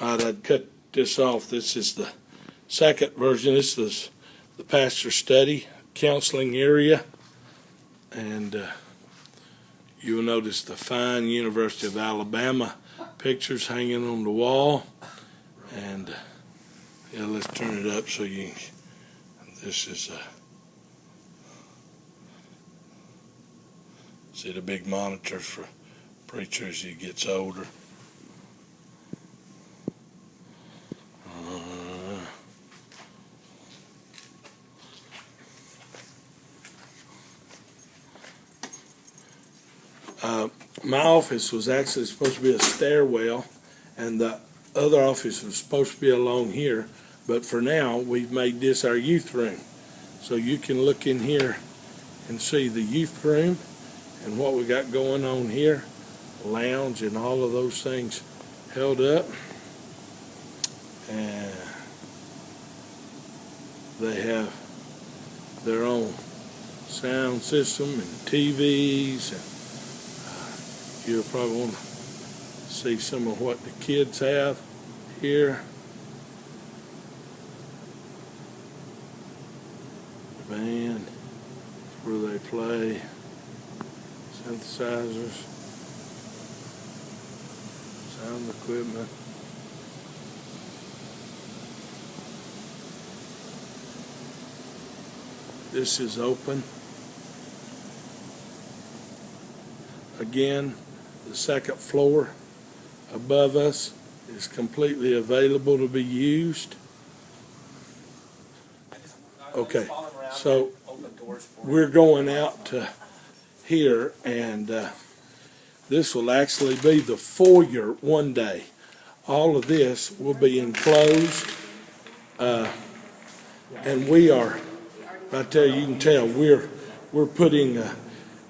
I'd cut this off. This is the second version. This is the pastor study counseling area, and you'll notice the fine University of Alabama pictures hanging on the wall. And yeah, let's turn it up so you can, this is see the big monitors for preacher as he gets older. My office was actually supposed to be a stairwell, and the other office was supposed to be along here, but for now we've made this our youth room. So you can look in here and see the youth room and what we got going on here, lounge and all of those things held up. And they have their own sound system and TVs, and you'll probably want to see some of what the kids have here. The band, where they play, synthesizers, sound equipment. This is open. Again, the second floor above us is completely available to be used. Okay, so we're going out to here, and this will actually be the foyer one day. All of this will be enclosed, and we are, right there you can tell, we're putting a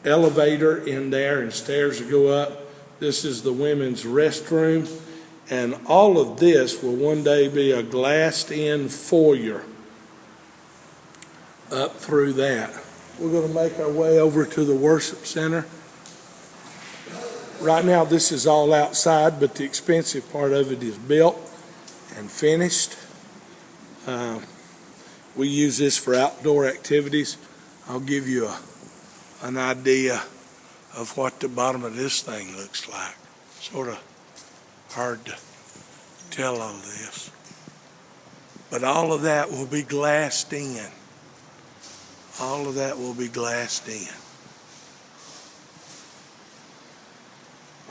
elevator in there and stairs to go up. This is the women's restroom, and all of this will one day be a glassed-in foyer up through that. We're going to make our way over to the worship center. Right now this is all outside, but the expensive part of it is built and finished. We use this for outdoor activities. I'll give you an idea of what the bottom of this thing looks like. Sort of hard to tell all this. But all of that will be glassed in. All of that will be glassed in.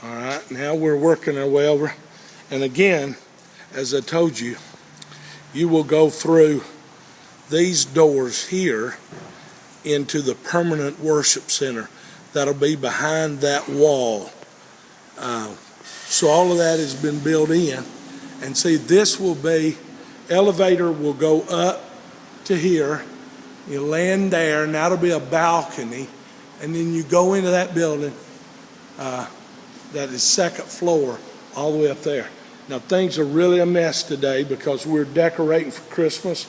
All right, now we're working our way over. And again, as I told you, you will go through these doors here into the permanent worship center that'll be behind that wall. So all of that has been built in. And see, this will be, elevator will go up to here, you land there, and that'll be a balcony, and then you go into that building that is second floor all the way up there. Now things are really a mess today because we're decorating for Christmas.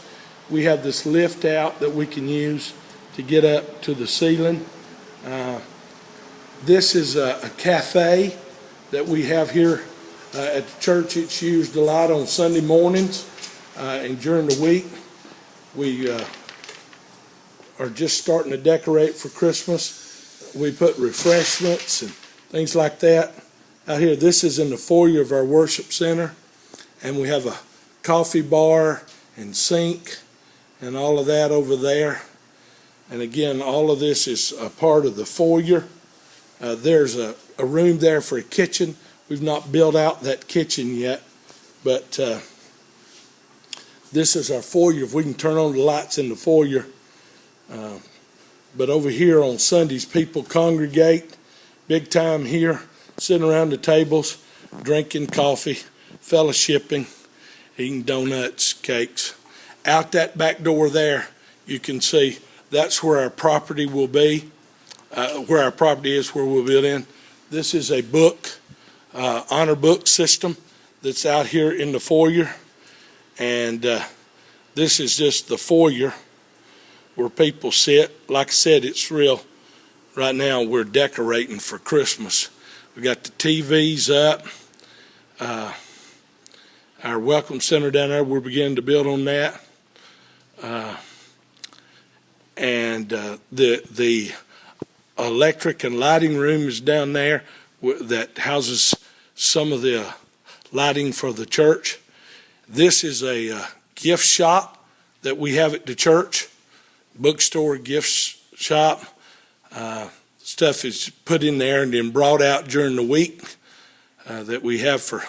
We have this lift out that we can use to get up to the ceiling. This is a cafe that we have here at the church. It's used a lot on Sunday mornings and during the week. We are just starting to decorate for Christmas. We put refreshments and things like that out here. This is in the foyer of our worship center, and we have a coffee bar and sink and all of that over there. And again, all of this is a part of the foyer. There's a room there for a kitchen. We've not built out that kitchen yet, but this is our foyer. If we can turn on the lights in the foyer. But over here on Sundays, people congregate big time here, sitting around the tables, drinking coffee, fellowshipping, eating donuts, cakes. Out that back door there, you can see that's where our property will be, where our property is, where we'll build in. This is a book, honor book system that's out here in the foyer. And this is just the foyer where people sit. Like I said, it's real. Right now we're decorating for Christmas. We got the TVs up. our welcome center down there, we're beginning to build on that. And the electric and lighting room is down there that houses some of the lighting for the church. This is a gift shop that we have at the church, bookstore, gift shop. Stuff is put in there and then brought out during the week that we have for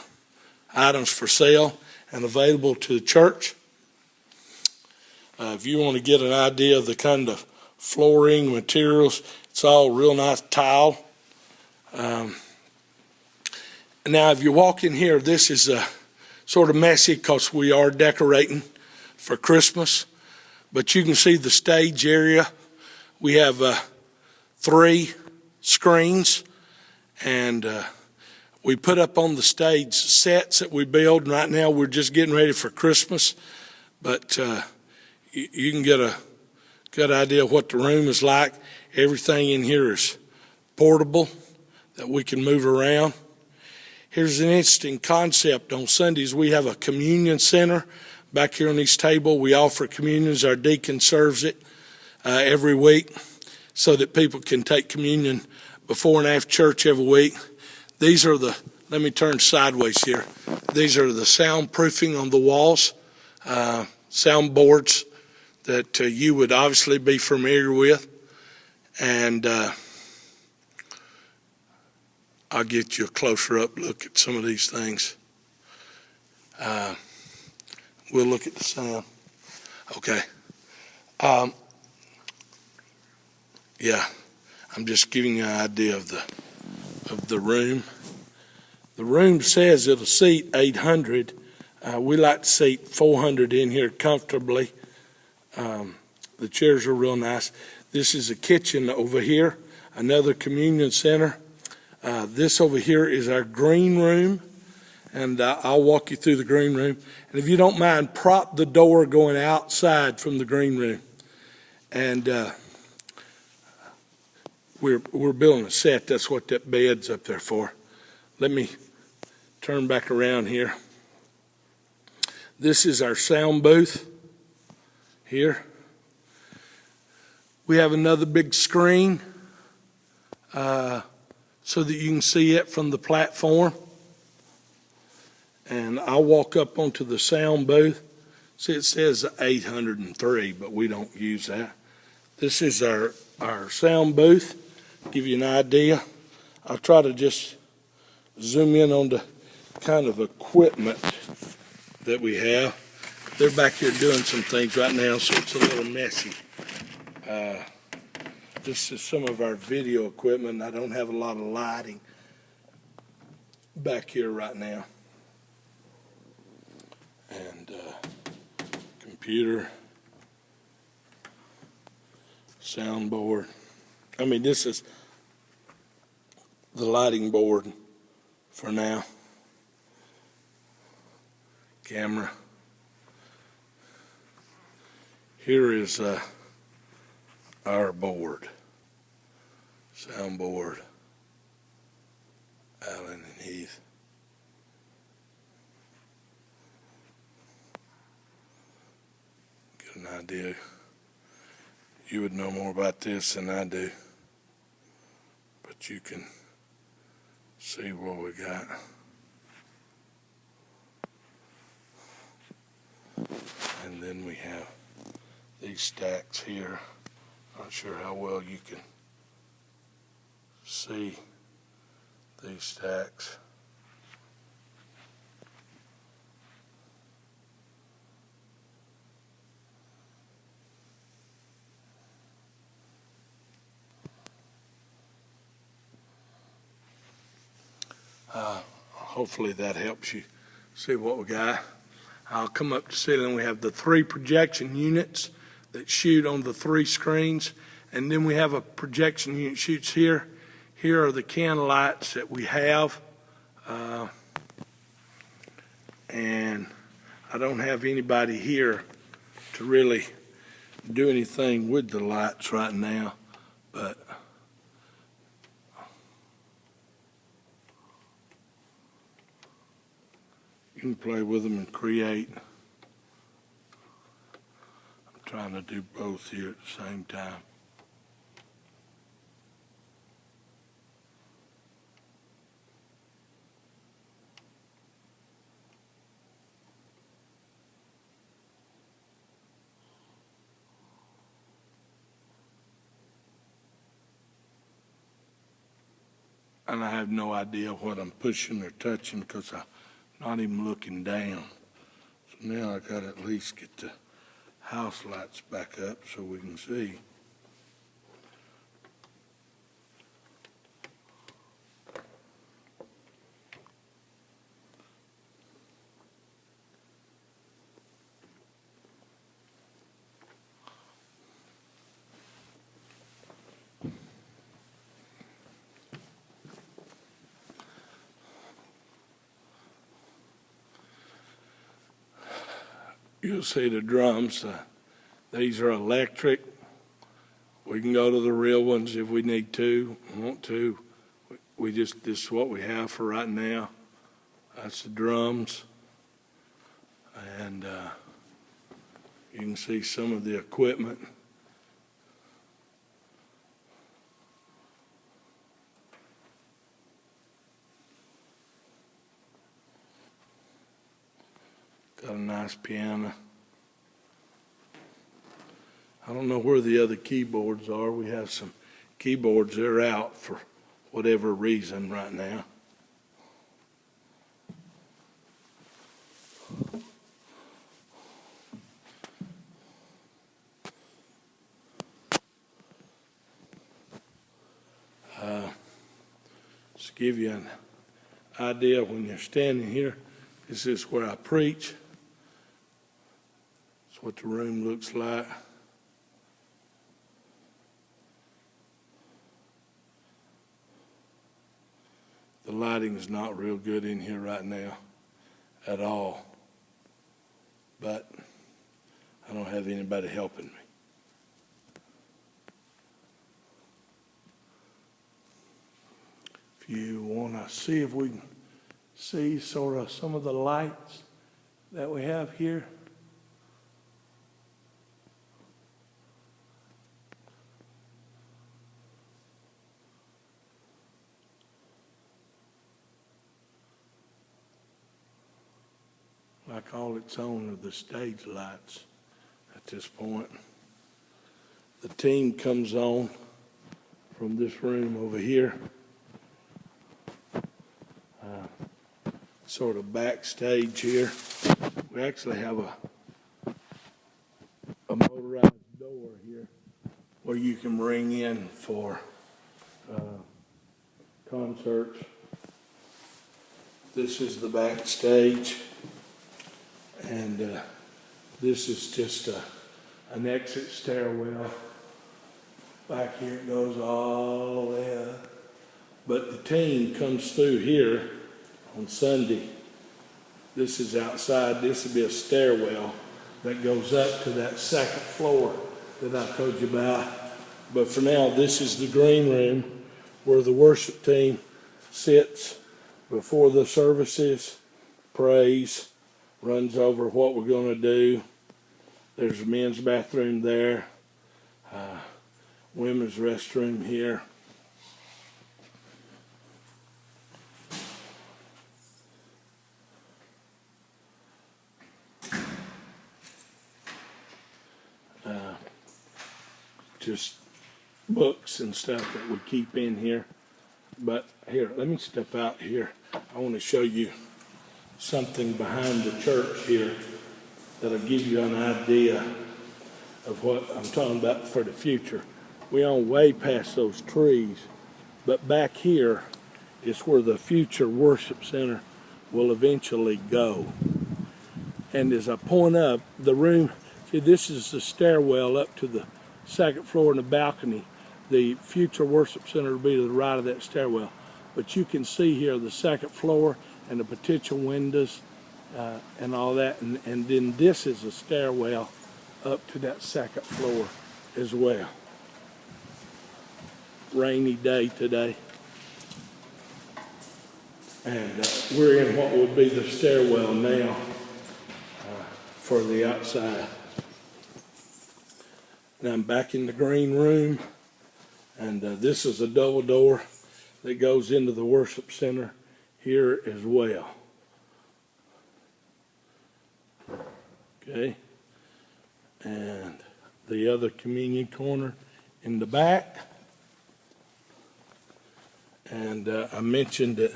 items for sale and available to the church. If you want to get an idea of the kind of flooring materials, it's all real nice tile. Now, if you walk in here, this is sort of messy because we are decorating for Christmas. But you can see the stage area. We have 3 screens, and we put up on the stage sets that we build. Right now, we're just getting ready for Christmas, but you can get a good idea of what the room is like. Everything in here is portable that we can move around. Here's an interesting concept. On Sundays, we have a communion center back here on this table. We offer communions. Our deacon serves it every week so that people can take communion before and after church every week. These are let me turn sideways here. These are the soundproofing on the walls, sound boards that you would obviously be familiar with. And I'll get you a closer up look at some of these things. We'll look at the sound. Okay. Yeah, I'm just giving you an idea of the room. The room says it'll seat 800. We like to seat 400 in here comfortably. The chairs are real nice. This is a kitchen over here, another communion center. This over here is our green room, and I'll walk you through the green room. And if you don't mind, prop the door going outside from the green room. And we're building a set. That's what that bed's up there for. Let me turn back around here. This is our sound booth here. We have another big screen so that you can see it from the platform. And I'll walk up onto the sound booth. See, it says 803, but we don't use that. This is our sound booth. Give you an idea. I'll try to just zoom in on the kind of equipment that we have. They're back here doing some things right now, so it's a little messy. This is some of our video equipment. I don't have a lot of lighting back here right now. And computer, soundboard. I mean, this is the lighting board for now. Camera. Here is our board, soundboard, Allen and Heath. Get an idea. You would know more about this than I do, but you can see what we got. And then we have these stacks here. Not sure how well you can see these stacks. Hopefully that helps you see what we got. I'll come up to the ceiling. We have the 3 projection units that shoot on the 3 screens, and then we have a projection unit shoots here. Here are the can lights that we have, and I don't have anybody here to really do anything with the lights right now, but You can play with them and create. I'm trying to do both here at the same time. And I have no idea what I'm pushing or touching because I'm not even looking down. So now I got to at least get the house lights back up so we can see. You'll see the drums. These are electric. We can go to the real ones if we need to, want to. This is what we have for right now. That's the drums. And you can see some of the equipment. Got a nice piano. I don't know where the other keyboards are. We have some keyboards that are out for whatever reason right now. Just to give you an idea, when you're standing here, this is where I preach. It's what the room looks like. The lighting is not real good in here right now at all, but I don't have anybody helping me. If you want to see if we can see sort of some of the lights that we have here. Like all it's on are the stage lights at this point. The team comes on from this room over here, sort of backstage here. We actually have a motorized door here where you can ring in for concerts. This is the backstage. And this is just an exit stairwell. Back here it goes all the way up. But the team comes through here on Sunday. This is outside. This would be a stairwell that goes up to that second floor that I told you about. But for now, this is the green room where the worship team sits before the services, prays, runs over what we're going to do. There's a men's bathroom there, women's restroom here. Just books and stuff that we keep in here. But here, let me step out here. I want to show you something behind the church here that'll give you an idea of what I'm talking about for the future. We own way past those trees, but back here is where the future worship center will eventually go. And as I point up, the room, see, this is the stairwell up to the second floor and the balcony. The future worship center will be to the right of that stairwell. But you can see here the second floor and the potential windows and all that. And then this is a stairwell up to that second floor as well. Rainy day today. And we're in what would be the stairwell now for the outside. Now I'm back in the green room, and this is a double door that goes into the worship center here as well. Okay, and the other communion corner in the back. And I mentioned that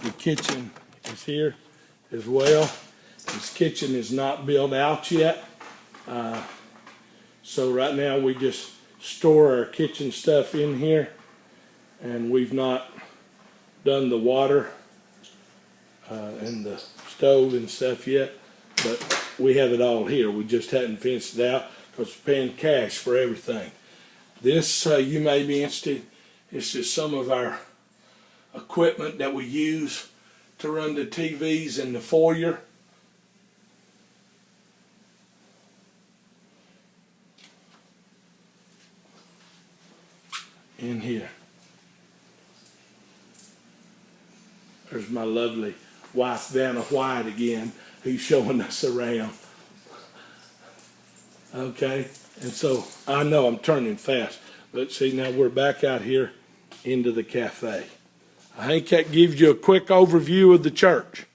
the kitchen is here as well. This kitchen is not built out yet. So right now we just store our kitchen stuff in here, and we've not done the water and the stove and stuff yet, but we have it all here. We just hadn't fenced it out because we're paying cash for everything. This, you may be interested, this is some of our equipment that we use to run the TVs in the foyer. In here. There's my lovely wife, Vanna White, again, who's showing us around. Okay, and so I know I'm turning fast, but see, now we're back out here into the cafe. I think that gives you a quick overview of the church.